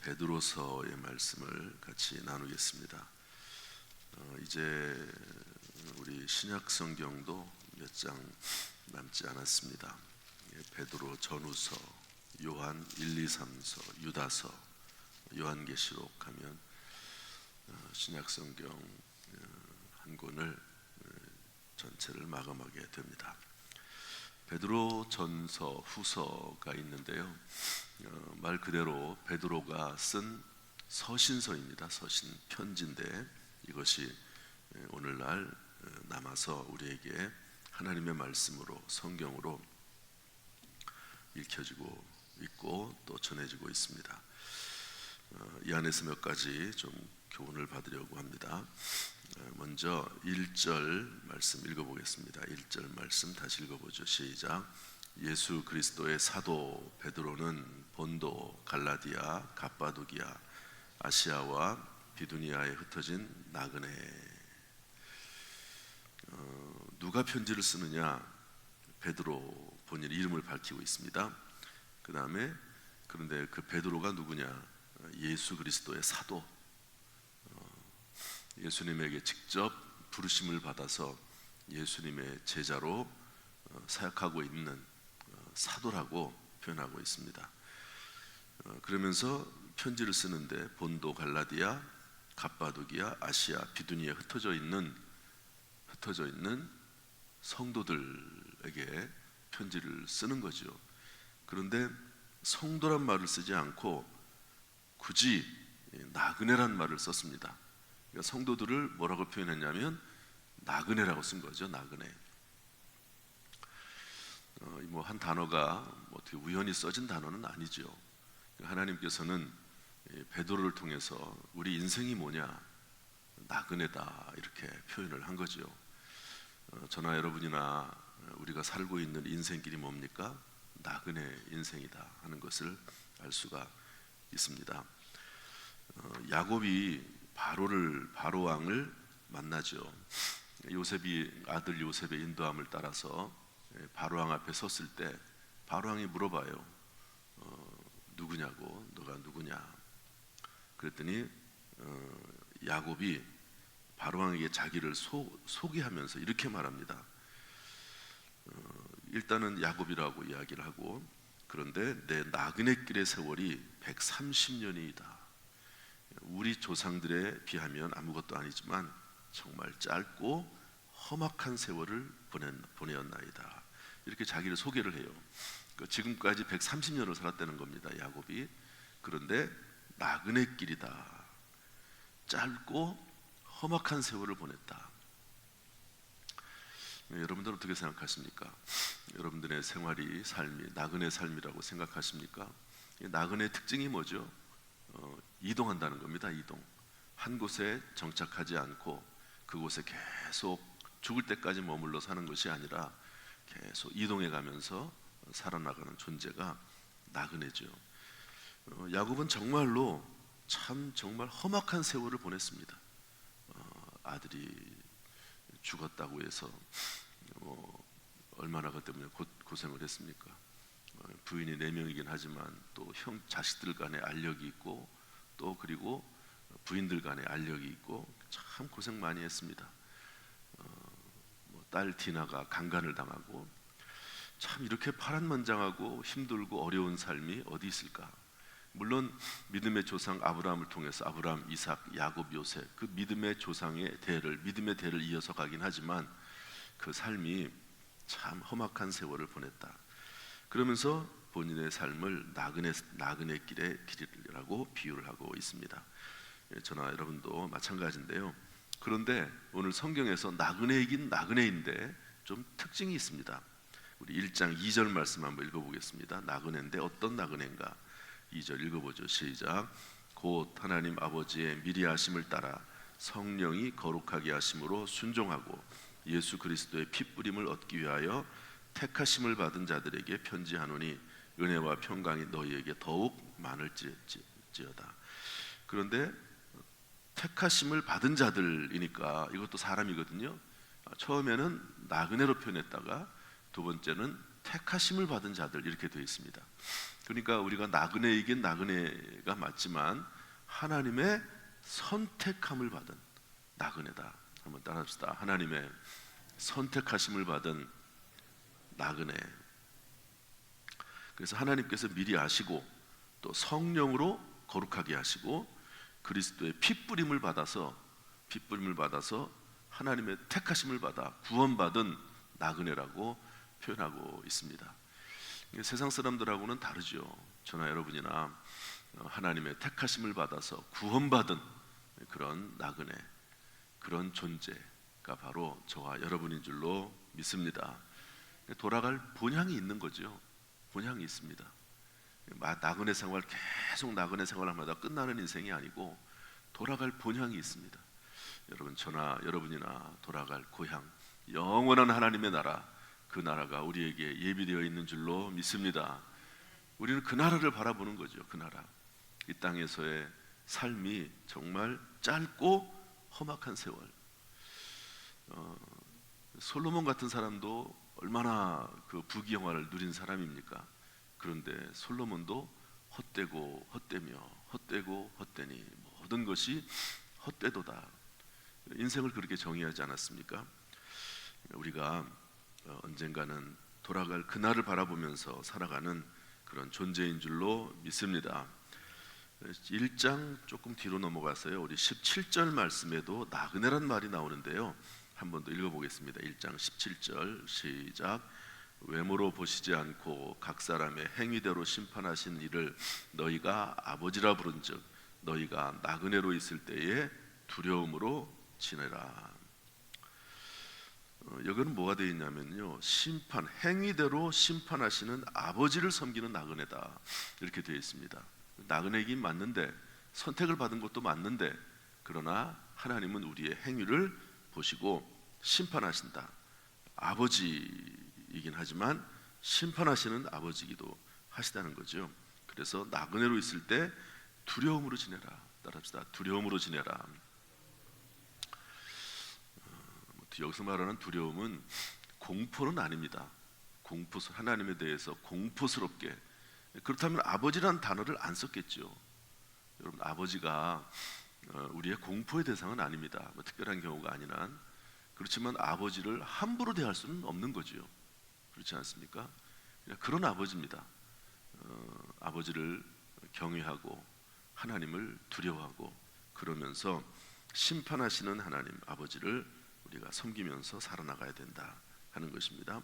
베드로서의 말씀을 같이 나누겠습니다. 이제 우리 신약 성경도 몇 장 남지 않았습니다. 베드로 전후서, 요한 1, 2, 3서, 유다서, 요한계시록 하면 신약 성경 한 권을 전체를 마감하게 됩니다. 베드로 전서, 후서가 있는데요. 말 그대로 베드로가 쓴 서신서입니다. 서신 편지인데 이것이 오늘날 남아서 우리에게 하나님의 말씀으로, 성경으로 읽혀지고 있고 또 전해지고 있습니다. 이 안에서 몇 가지 좀 교훈을 받으려고 합니다. 먼저 1절 말씀 읽어보겠습니다. 1절 말씀 다시 읽어보죠. 시작. 예수 그리스도의 사도 베드로는 본도, 갈라디아, 갑바도기아, 아시아와 비두니아에 흩어진 나그네. 누가 편지를 쓰느냐? 베드로 본인 이름을 밝히고 있습니다. 그 다음에 그런데 그 베드로가 누구냐? 예수 그리스도의 사도, 예수님에게 직접 부르심을 받아서 예수님의 제자로 사역하고 있는 사도라고 표현하고 있습니다. 그러면서 편지를 쓰는데 본도, 갈라디아, 갑바도기아, 아시아, 비두니아에 흩어져 있는 성도들에게 편지를 쓰는 거죠. 그런데 성도란 말을 쓰지 않고 굳이 나그네란 말을 썼습니다. 그러니까 성도들을 뭐라고 표현했냐면 나그네라고 쓴 거죠. 나그네. 뭐 한 단어가 어떻게 우연히 써진 단어는 아니죠. 하나님께서는 베드로를 통해서 우리 인생이 뭐냐? 나그네다 이렇게 표현을 한 거죠. 저나 여러분이나 우리가 살고 있는 인생길이 뭡니까? 나그네 인생이다 하는 것을 알 수가 있습니다. 야곱이 바로 왕을 만나죠. 요셉이 아들 요셉의 인도함을 따라서 바로 왕 앞에 섰을 때 바로 왕이 물어봐요. 누구냐고, 너가 누구냐? 그랬더니 야곱이 바로 왕에게 자기를 소개하면서 이렇게 말합니다. 일단은 야곱이라고 이야기를 하고, 그런데 내 나그네 길의 세월이 130년이다. 우리 조상들에 비하면 아무것도 아니지만 정말 짧고 험악한 세월을 보내었나이다. 이렇게 자기를 소개를 해요. 지금까지 130년을 살았다는 겁니다, 야곱이. 그런데 나그네 길이다. 짧고 험악한 세월을 보냈다. 여러분들은 어떻게 생각하십니까? 여러분들의 생활이, 삶이 나그네 삶이라고 생각하십니까? 나그네의 특징이 뭐죠? 이동한다는 겁니다. 이동. 한 곳에 정착하지 않고 그곳에 계속 죽을 때까지 머물러 사는 것이 아니라 계속 이동해 가면서 살아나가는 존재가 나그네죠. 야곱은 정말로 정말 험악한 세월을 보냈습니다. 아들이 죽었다고 해서 얼마나 그 때문에 고생을 했습니까? 부인이 4명이긴 하지만 또 자식들 간에 알력이 있고 또 그리고 부인들 간에 알력이 있고 참 고생 많이 했습니다. 딸 디나가 강간을 당하고 참 이렇게 파란만장하고 힘들고 어려운 삶이 어디 있을까? 물론 믿음의 조상 아브라함을 통해서 아브라함, 이삭, 야곱, 요셉 그 믿음의 조상의 믿음의 대를 이어서 가긴 하지만 그 삶이 참 험악한 세월을 보냈다. 그러면서 본인의 삶을 나그네 길의 길이라고 비유를 하고 있습니다. 저나 여러분도 마찬가지인데요. 그런데 오늘 성경에서 나그네이긴 나그네인데 좀 특징이 있습니다. 우리 1장 2절 말씀 한번 읽어보겠습니다. 나그네인데 어떤 나그네인가? 2절 읽어보죠. 시작. 곧 하나님 아버지의 미리 하심을 따라 성령이 거룩하게 하심으로 순종하고 예수 그리스도의 핏부림을 얻기 위하여 택하심을 받은 자들에게 편지하노니 은혜와 평강이 너희에게 더욱 많을지어다. 그런데 택하심을 받은 자들이니까 이것도 사람이거든요. 처음에는 나그네로 표현했다가 두 번째는 택하심을 받은 자들 이렇게 되어 있습니다. 그러니까 우리가 나그네이긴 나그네가 맞지만 하나님의 선택함을 받은 나그네다. 한번 따라합시다. 하나님의 선택하심을 받은 나그네. 그래서 하나님께서 미리 아시고 또 성령으로 거룩하게 하시고 그리스도의 핏부림을 받아서 하나님의 택하심을 받아 구원받은 나그네라고 표현하고 있습니다. 세상 사람들하고는 다르죠. 저나 여러분이나 하나님의 택하심을 받아서 구원받은 그런 나그네, 그런 존재가 바로 저와 여러분인 줄로 믿습니다. 돌아갈 본향이 있는 거죠. 본향이 있습니다. 나그네 생활 계속 나그네 생활하마다 끝나는 인생이 아니고 돌아갈 본향이 있습니다. 여러분, 저나 여러분이나 돌아갈 고향, 영원한 하나님의 나라, 그 나라가 우리에게 예비되어 있는 줄로 믿습니다. 우리는 그 나라를 바라보는 거죠. 그 나라. 이 땅에서의 삶이 정말 짧고 험악한 세월. 솔로몬 같은 사람도 얼마나 그 부귀영화를 누린 사람입니까? 그런데 솔로몬도 헛되고 헛되며 헛되고 헛되니 모든 것이 헛되도다. 인생을 그렇게 정의하지 않았습니까? 우리가 언젠가는 돌아갈 그날을 바라보면서 살아가는 그런 존재인 줄로 믿습니다. 1장 조금 뒤로 넘어가서요, 우리 17절 말씀에도 나그네란 말이 나오는데요, 한 번 더 읽어보겠습니다. 1장 17절 시작. 외모로 보시지 않고 각 사람의 행위대로 심판하신 이를 너희가 아버지라 부른즉 너희가 나그네로 있을 때에 두려움으로 지내라. 여기는 뭐가 되어 있냐면요, 심판, 행위대로 심판하시는 아버지를 섬기는 나그네다, 이렇게 되어 있습니다. 나그네이긴 맞는데, 선택을 받은 것도 맞는데, 그러나 하나님은 우리의 행위를 보시고 심판하신다. 아버지이긴 하지만 심판하시는 아버지이기도 하시다는 거죠. 그래서 나그네로 있을 때 두려움으로 지내라. 따라합시다. 두려움으로 지내라. 여기서 말하는 두려움은 공포는 아닙니다. 하나님에 대해서 공포스럽게. 그렇다면 아버지라는 단어를 안 썼겠죠. 여러분, 아버지가 우리의 공포의 대상은 아닙니다. 특별한 경우가 아닌 한. 그렇지만 아버지를 함부로 대할 수는 없는 거죠. 그렇지 않습니까? 그런 아버지입니다. 아버지를 경외하고 하나님을 두려워하고 그러면서 심판하시는 하나님 아버지를 우리가 섬기면서 살아나가야 된다 하는 것입니다.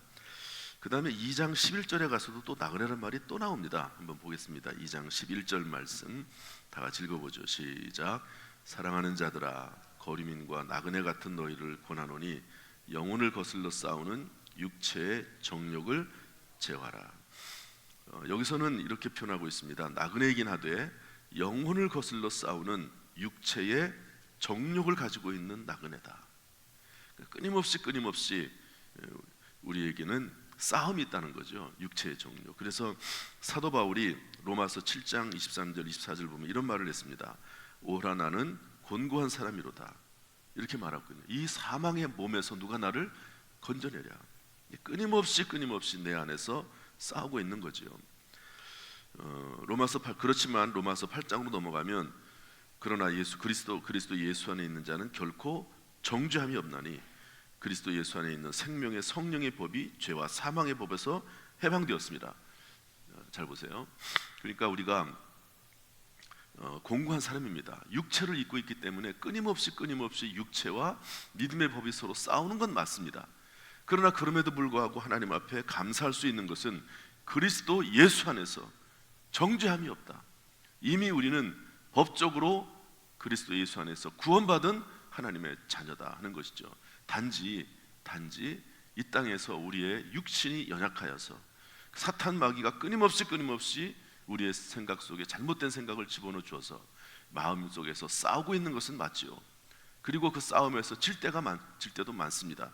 그 다음에 2장 11절에 가서도 또 나그네라는 말이 또 나옵니다. 한번 보겠습니다. 2장 11절 말씀 다 같이 읽어보죠. 시작. 사랑하는 자들아, 거류민과 나그네 같은 너희를 권하노니 영혼을 거슬러 싸우는 육체의 정욕을 제어하라. 여기서는 이렇게 표현하고 있습니다. 나그네이긴 하되 영혼을 거슬러 싸우는 육체의 정욕을 가지고 있는 나그네다. 끊임없이 우리에게는 싸움이 있다는 거죠. 육체의 정욕. 그래서 사도 바울이 로마서 7장 23절 24절 보면 이런 말을 했습니다. 오라 나는 곤고한 사람이로다. 이렇게 말하고 있거든요. 이 사망의 몸에서 누가 나를 건져내랴. 끊임없이 내 안에서 싸우고 있는 거죠. 그렇지만 로마서 8장으로 넘어가면 그러나 그리스도 예수 안에 있는 자는 결코 정죄함이 없나니 그리스도 예수 안에 있는 생명의 성령의 법이 죄와 사망의 법에서 해방되었습니다. 잘 보세요. 그러니까 우리가 공고한 사람입니다. 육체를 입고 있기 때문에 끊임없이 육체와 믿음의 법이 서로 싸우는 건 맞습니다. 그러나 그럼에도 불구하고 하나님 앞에 감사할 수 있는 것은 그리스도 예수 안에서 정죄함이 없다. 이미 우리는 법적으로 그리스도 예수 안에서 구원받은 하나님의 자녀다 하는 것이죠. 단지 이 땅에서 우리의 육신이 연약하여서 사탄 마귀가 끊임없이 우리의 생각 속에 잘못된 생각을 집어넣어 주어서 마음 속에서 싸우고 있는 것은 맞지요. 그리고 그 싸움에서 질 때도 많습니다.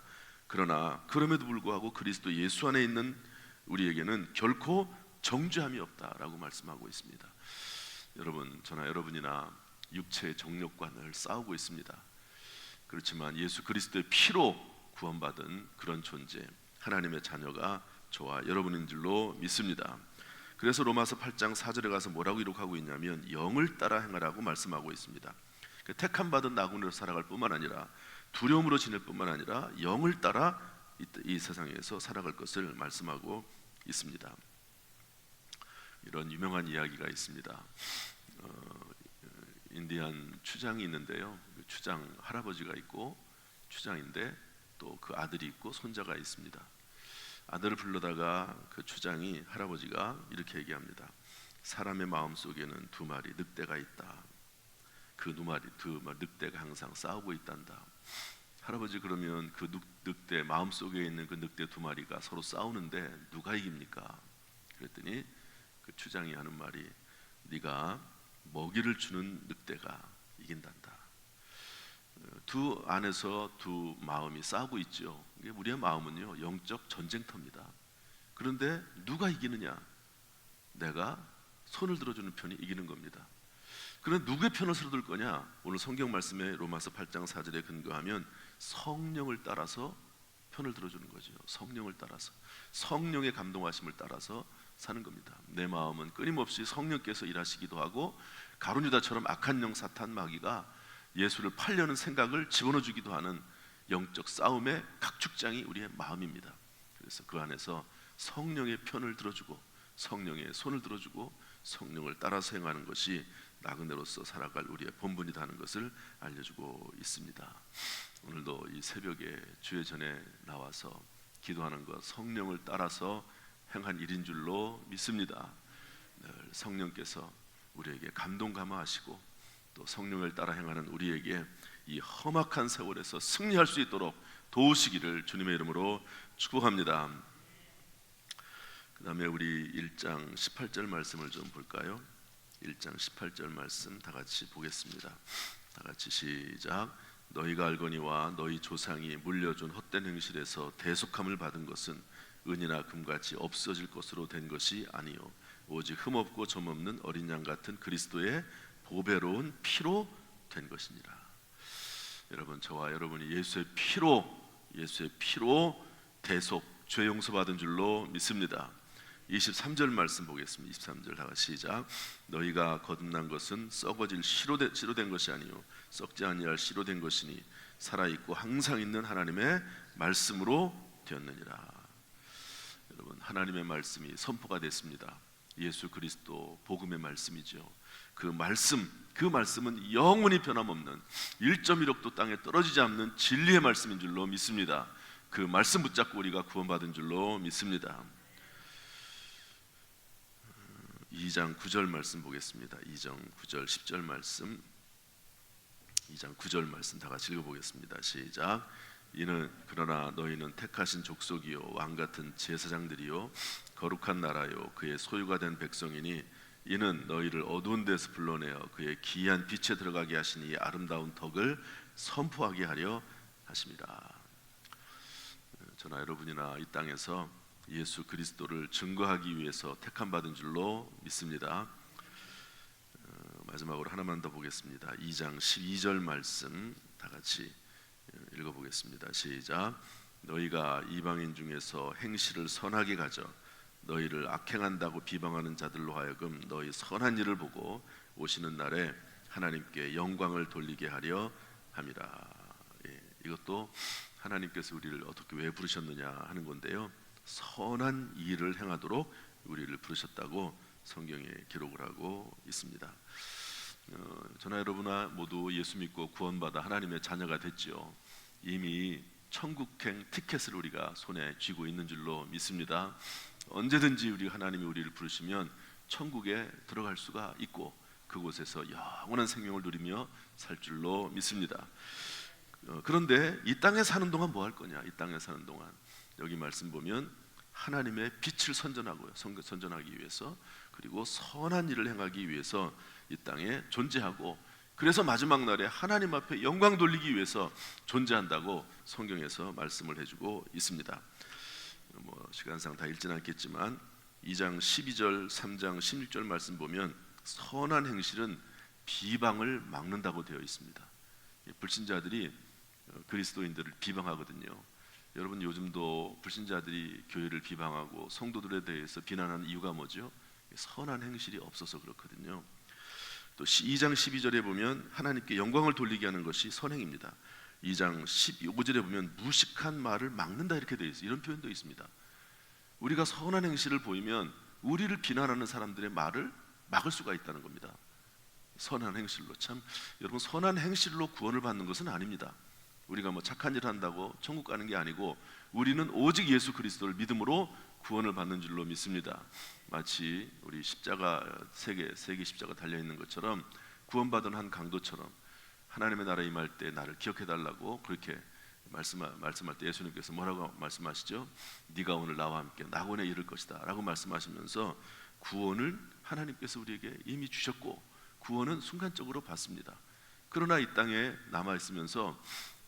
그러나 그럼에도 불구하고 그리스도 예수 안에 있는 우리에게는 결코 정죄함이 없다라고 말씀하고 있습니다. 여러분, 저나 여러분이나 육체의 정욕과 늘 싸우고 있습니다. 그렇지만 예수 그리스도의 피로 구원받은 그런 존재, 하나님의 자녀가 저와 여러분인 줄로 믿습니다. 그래서 로마서 8장 4절에 가서 뭐라고 기록하고 있냐면 영을 따라 행하라고 말씀하고 있습니다. 택함 받은 나그네로 살아갈 뿐만 아니라 두려움으로 지낼 뿐만 아니라 영을 따라 이 세상에서 살아갈 것을 말씀하고 있습니다. 이런 유명한 이야기가 있습니다. 인디안 추장이 있는데요. 그 추장 할아버지가 있고 추장인데 또 그 아들이 있고 손자가 있습니다. 아들을 불러다가 그 추장이 할아버지가 이렇게 얘기합니다. 사람의 마음 속에는 두 마리 늑대가 있다. 그 두 마리 늑대가 항상 싸우고 있단다. 할아버지, 그러면 그 늑대 마음 속에 있는 그 늑대 두 마리가 서로 싸우는데 누가 이깁니까? 그랬더니 그 추장이 하는 말이, 네가 먹이를 주는 늑대가 이긴단다. 두 안에서 두 마음이 싸우고 있죠. 우리의 마음은요, 영적 전쟁터입니다. 그런데 누가 이기느냐? 내가 손을 들어주는 편이 이기는 겁니다. 그럼 누구의 편을 서들 거냐? 오늘 성경 말씀에 로마서 8장 4절에 근거하면 성령을 따라서 편을 들어주는 거죠. 성령을 따라서, 성령의 감동하심을 따라서 사는 겁니다. 내 마음은 끊임없이 성령께서 일하시기도 하고, 가룟 유다처럼 악한 영 사탄 마귀가 예수를 팔려는 생각을 집어넣어 주기도 하는 영적 싸움의 각축장이 우리의 마음입니다. 그래서 그 안에서 성령의 편을 들어주고 성령의 손을 들어주고 성령을 따라서 행하는 것이 나그네로서 살아갈 우리의 본분이다 하는 것을 알려주고 있습니다. 오늘도 이 새벽에 주의 전에 나와서 기도하는 것, 성령을 따라서 행한 일인 줄로 믿습니다. 늘 성령께서 우리에게 감동 감화하시고 또 성령을 따라 행하는 우리에게 이 험악한 세월에서 승리할 수 있도록 도우시기를 주님의 이름으로 축복합니다. 그 다음에 우리 1장 18절 말씀을 좀 볼까요? 1장 18절 말씀 다 같이 보겠습니다. 다 같이 시작. 너희가 알거니와 너희 조상이 물려준 헛된 행실에서 대속함을 받은 것은 은이나 금같이 없어질 것으로 된 것이 아니요 오직 흠없고 점없는 어린 양 같은 그리스도의 보배로운 피로 된 것이니라. 여러분, 저와 여러분이 예수의 피로 대속, 죄 용서받은 줄로 믿습니다. 23절 말씀 보겠습니다. 23절 다 같이 시작. 너희가 거듭난 것은 썩어질 씨로 된 것이 아니요 썩지 아니할 씨로 된 것이니 살아있고 항상 있는 하나님의 말씀으로 되었느니라. 여러분, 하나님의 말씀이 선포가 됐습니다. 예수 그리스도 복음의 말씀이죠. 그 말씀은 영원히 변함없는 1.1억도 땅에 떨어지지 않는 진리의 말씀인 줄로 믿습니다. 그 말씀 붙잡고 우리가 구원받은 줄로 믿습니다. 2장 9절 말씀 보겠습니다. 2장 9절 10절 말씀, 2장 9절 말씀 다 같이 읽어보겠습니다. 시작. 이는 그러나 너희는 택하신 족속이요 왕같은 제사장들이요 거룩한 나라요 그의 소유가 된 백성이니 이는 너희를 어두운 데서 불러내어 그의 기이한 빛에 들어가게 하시니 이 아름다운 덕을 선포하게 하려 하심이라. 저나 여러분이나 이 땅에서 예수 그리스도를 증거하기 위해서 택함 받은 줄로 믿습니다. 마지막으로 하나만 더 보겠습니다. 2장 12절 말씀 다 같이 읽어보겠습니다. 시작. 너희가 이방인 중에서 행실을 선하게 가져 너희를 악행한다고 비방하는 자들로 하여금 너희 선한 일을 보고 오시는 날에 하나님께 영광을 돌리게 하려 함이라. 이것도 하나님께서 우리를 어떻게 왜 부르셨느냐 하는 건데요, 선한 일을 행하도록 우리를 부르셨다고 성경에 기록을 하고 있습니다. 저나 여러분아 모두 예수 믿고 구원받아 하나님의 자녀가 됐죠. 이미 천국행 티켓을 우리가 손에 쥐고 있는 줄로 믿습니다. 언제든지 하나님이 우리를 부르시면 천국에 들어갈 수가 있고 그곳에서 영원한 생명을 누리며 살 줄로 믿습니다. 그런데 이 땅에 사는 동안 뭐 할 거냐? 이 땅에 사는 동안 여기 말씀 보면 하나님의 빛을 선전하기 위해서, 그리고 선한 일을 행하기 위해서 이 땅에 존재하고, 그래서 마지막 날에 하나님 앞에 영광 돌리기 위해서 존재한다고 성경에서 말씀을 해주고 있습니다. 시간상 다 읽지는 않겠지만 2장 12절, 3장 16절 말씀 보면 선한 행실은 비방을 막는다고 되어 있습니다. 불신자들이 그리스도인들을 비방하거든요. 여러분, 요즘도 불신자들이 교회를 비방하고 성도들에 대해서 비난하는 이유가 뭐죠? 선한 행실이 없어서 그렇거든요. 또 2장 12절에 보면 하나님께 영광을 돌리게 하는 것이 선행입니다. 2장 15절에 보면 무식한 말을 막는다 이렇게 되어 있어요. 이런 표현도 있습니다. 우리가 선한 행실을 보이면 우리를 비난하는 사람들의 말을 막을 수가 있다는 겁니다. 선한 행실로. 참 여러분, 선한 행실로 구원을 받는 것은 아닙니다. 우리가 뭐 착한 일 한다고 천국 가는 게 아니고 우리는 오직 예수 그리스도를 믿음으로 구원을 받는 줄로 믿습니다. 마치 우리 십자가 세계 십자가 달려 있는 것처럼 구원받은 한 강도처럼 하나님의 나라에 임할 때 나를 기억해 달라고 그렇게 말씀할 때 예수님께서 뭐라고 말씀하시죠? 네가 오늘 나와 함께 낙원에 이를 것이다 라고 말씀하시면서 구원을 하나님께서 우리에게 이미 주셨고 구원은 순간적으로 받습니다. 그러나 이 땅에 남아있으면서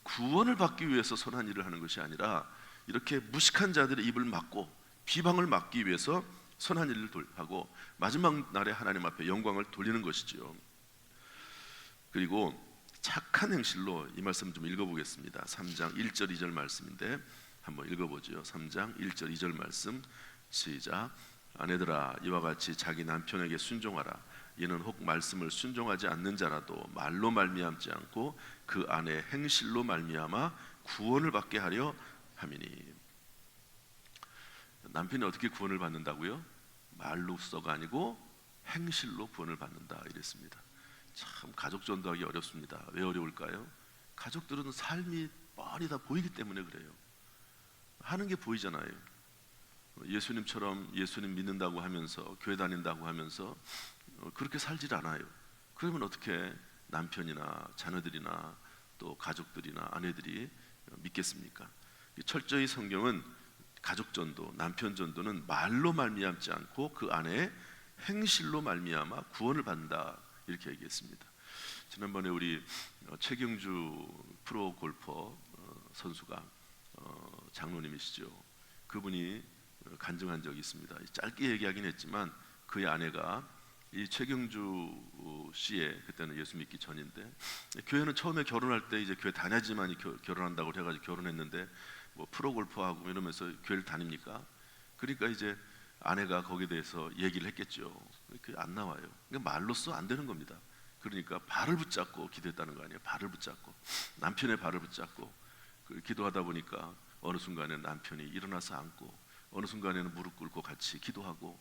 구원을 받기 위해서 선한 일을 하는 것이 아니라 이렇게 무식한 자들의 입을 막고 비방을 막기 위해서 선한 일을 하고 마지막 날에 하나님 앞에 영광을 돌리는 것이지요. 그리고 착한 행실로 이 말씀 좀 읽어보겠습니다. 3장 1절 2절 말씀인데 한번 읽어보죠. 3장 1절 2절 말씀 시작. 아내들아 이와 같이 자기 남편에게 순종하라. 이는 혹 말씀을 순종하지 않는 자라도 말로 말미암지 않고 그 안에 행실로 말미암아 구원을 받게 하려 함이니. 남편이 어떻게 구원을 받는다고요? 말로서가 아니고 행실로 구원을 받는다 이랬습니다. 참 가족 전도하기 어렵습니다. 왜 어려울까요? 가족들은 삶이 뻔히 다 보이기 때문에 그래요. 하는 게 보이잖아요. 예수님처럼 예수님 믿는다고 하면서 교회 다닌다고 하면서 그렇게 살질 않아요. 그러면 어떻게 남편이나 자녀들이나 또 가족들이나 아내들이 믿겠습니까? 철저히 성경은 가족 전도, 남편 전도는 말로 말미암지 않고 그 안에 행실로 말미암아 구원을 받는다 이렇게 얘기했습니다. 지난번에 우리 최경주 프로 골퍼 선수가 장로님이시죠. 그분이 간증한 적이 있습니다. 짧게 얘기하긴 했지만 그의 아내가 이 최경주 씨의 그때는 예수 믿기 전인데 교회는 처음에 결혼할 때 이제 교회 다녀야지만 결혼한다고 해가지고 결혼했는데 뭐 프로 골퍼하고 이러면서 교회를 다닙니까? 그러니까 이제 아내가 거기에 대해서 얘기를 했겠죠. 그게 안 나와요. 그러니까 말로써 안 되는 겁니다. 그러니까 발을 붙잡고 기도했다는 거 아니에요. 발을 붙잡고 남편의 발을 붙잡고 기도하다 보니까 어느 순간에 남편이 일어나서 앉고 어느 순간에는 무릎 꿇고 같이 기도하고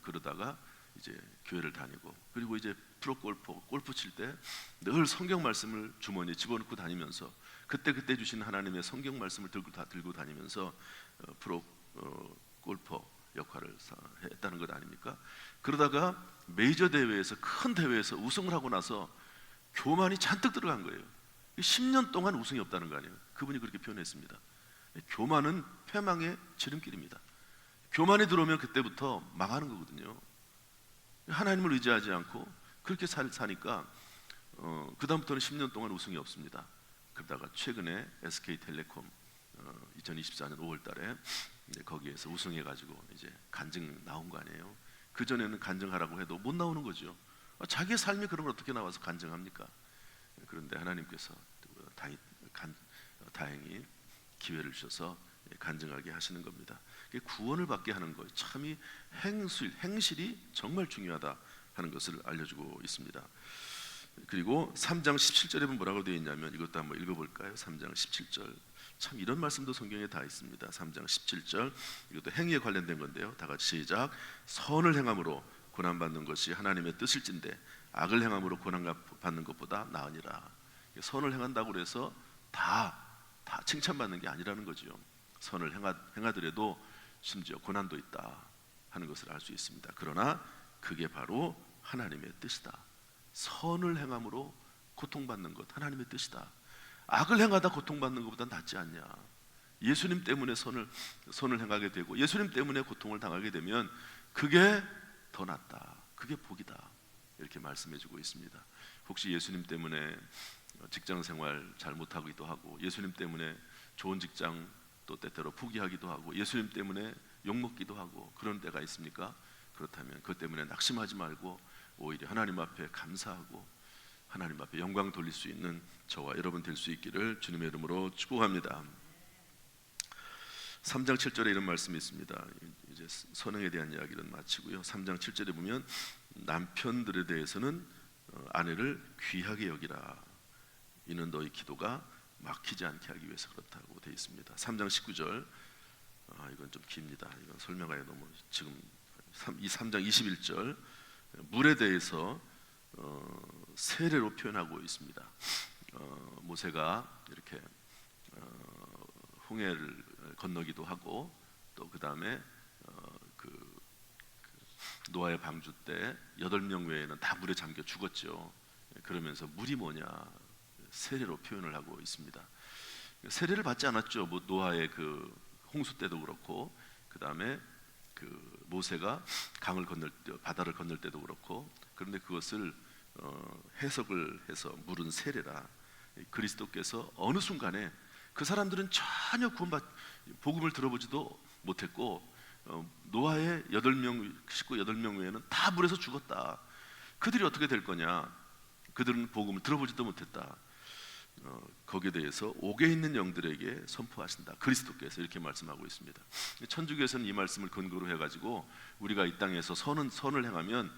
그러다가 이제 교회를 다니고 그리고 이제 프로 골프 칠 때 늘 성경 말씀을 주머니에 집어넣고 다니면서 그때 주신 하나님의 성경 말씀을 들고 다니면서 프로 골퍼 역할을 했다는 것 아닙니까? 그러다가 메이저 대회에서 큰 대회에서 우승을 하고 나서 교만이 잔뜩 들어간 거예요. 10년 동안 우승이 없다는 거 아니에요. 그분이 그렇게 표현했습니다. 교만은 패망의 지름길입니다. 교만이 들어오면 그때부터 망하는 거거든요. 하나님을 의지하지 않고 그렇게 사니까 그 다음부터는 10년 동안 우승이 없습니다. 그러다가 최근에 SK텔레콤 2024년 5월달에 거기에서 우승해가지고 이제 간증 나온 거 아니에요. 그 전에는 간증하라고 해도 못 나오는 거죠. 자기의 삶이 그런 걸 어떻게 나와서 간증합니까? 그런데 하나님께서 다행히 기회를 주셔서 간증하게 하시는 겁니다. 구원을 받게 하는 것, 참이 행실이 정말 중요하다 하는 것을 알려주고 있습니다. 그리고 3장 17절에 보면 뭐라고 되어 있냐면 이것도 한번 읽어볼까요? 3장 17절 참 이런 말씀도 성경에 다 있습니다. 3장 17절 이것도 행위에 관련된 건데요. 다 같이 시작. 선을 행함으로 고난받는 것이 하나님의 뜻일진데 악을 행함으로 고난받는 것보다 나으니라. 선을 행한다고 해서 다 칭찬받는 게 아니라는 거죠. 선을 행하더라도 심지어 고난도 있다 하는 것을 알 수 있습니다. 그러나 그게 바로 하나님의 뜻이다. 선을 행함으로 고통받는 것 하나님의 뜻이다. 악을 행하다 고통받는 것보다 낫지 않냐. 예수님 때문에 선을 행하게 되고 예수님 때문에 고통을 당하게 되면 그게 더 낫다. 그게 복이다. 이렇게 말씀해주고 있습니다. 혹시 예수님 때문에 직장 생활 잘 못하기도 하고 예수님 때문에 좋은 직장 또 때때로 포기하기도 하고 예수님 때문에 욕먹기도 하고 그런 때가 있습니까? 그렇다면 그것 때문에 낙심하지 말고 오히려 하나님 앞에 감사하고 하나님 앞에 영광 돌릴 수 있는 저와 여러분 될 수 있기를 주님의 이름으로 축복합니다. 3장 7절에 이런 말씀이 있습니다. 이제 선행에 대한 이야기는 마치고요. 3장 7절에 보면 남편들에 대해서는 아내를 귀하게 여기라. 이는 너희 기도가 막히지 않게 하기 위해서 그렇다고 되어 있습니다. 3장 19절, 이건 좀 깁니다. 이건 설명하기 너무 지금 이 3장 21절 물에 대해서 세례로 표현하고 있습니다. 모세가 이렇게 홍해를 건너기도 하고 또 그 다음에 노아의 방주 때 8명 외에는 다 물에 잠겨 죽었죠. 그러면서 물이 뭐냐 세례로 표현을 하고 있습니다. 세례를 받지 않았죠. 뭐 노아의 그 홍수 때도 그렇고 그 다음에 그 모세가 강을 건널 때, 바다를 건널 때도 그렇고. 그런데 그것을 해석을 해서 물은 세례라. 그리스도께서 어느 순간에 그 사람들은 전혀 복음을 들어보지도 못했고 노아의 식구 8명 외에는 다 물에서 죽었다. 그들이 어떻게 될 거냐? 그들은 복음을 들어보지도 못했다. 거기에 대해서 옥에 있는 영들에게 선포하신다. 그리스도께서 이렇게 말씀하고 있습니다. 천주교에서는 이 말씀을 근거로 해가지고 우리가 이 땅에서 선을 행하면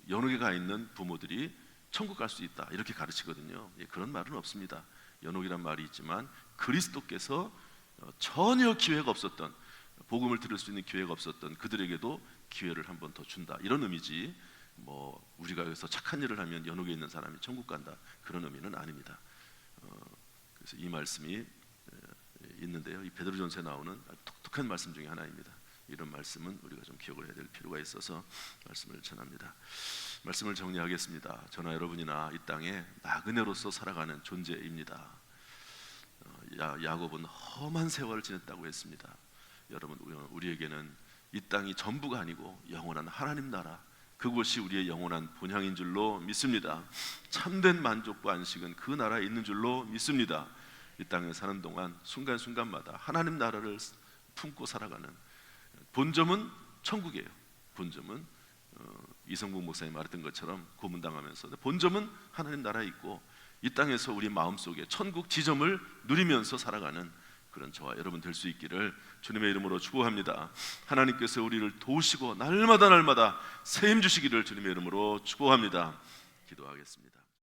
연옥에 가 있는 부모들이 천국 갈 수 있다 이렇게 가르치거든요. 그런 말은 없습니다. 연옥이란 말이 있지만 그리스도께서 전혀 기회가 없었던, 복음을 들을 수 있는 기회가 없었던 그들에게도 기회를 한 번 더 준다 이런 의미지, 뭐 우리가 여기서 착한 일을 하면 연옥에 있는 사람이 천국 간다 그런 의미는 아닙니다. 그래서 이 말씀이 있는데요, 이 베드로전서에 나오는 독특한 말씀 중에 하나입니다. 이런 말씀은 우리가 좀 기억을 해야 될 필요가 있어서 말씀을 전합니다. 말씀을 정리하겠습니다. 저나 여러분이나 이 땅에 나그네로서 살아가는 존재입니다. 야곱은 험한 세월을 지냈다고 했습니다. 여러분, 우리에게는 이 땅이 전부가 아니고 영원한 하나님 나라, 그곳이 우리의 영원한 본향인 줄로 믿습니다. 참된 만족과 안식은 그 나라에 있는 줄로 믿습니다. 이 땅에 사는 동안 순간순간마다 하나님 나라를 품고 살아가는, 본점은 천국이에요. 본점은 이성국 목사님 말했던 것처럼 고문당하면서 본점은 하나님 나라에 있고 이 땅에서 우리 마음속에 천국 지점을 누리면서 살아가는 그런 저와 여러분 될 수 있기를 주님의 이름으로 축복합니다. 하나님께서 우리를 도우시고 날마다 새 힘 주시기를 주님의 이름으로 축복합니다. 기도하겠습니다.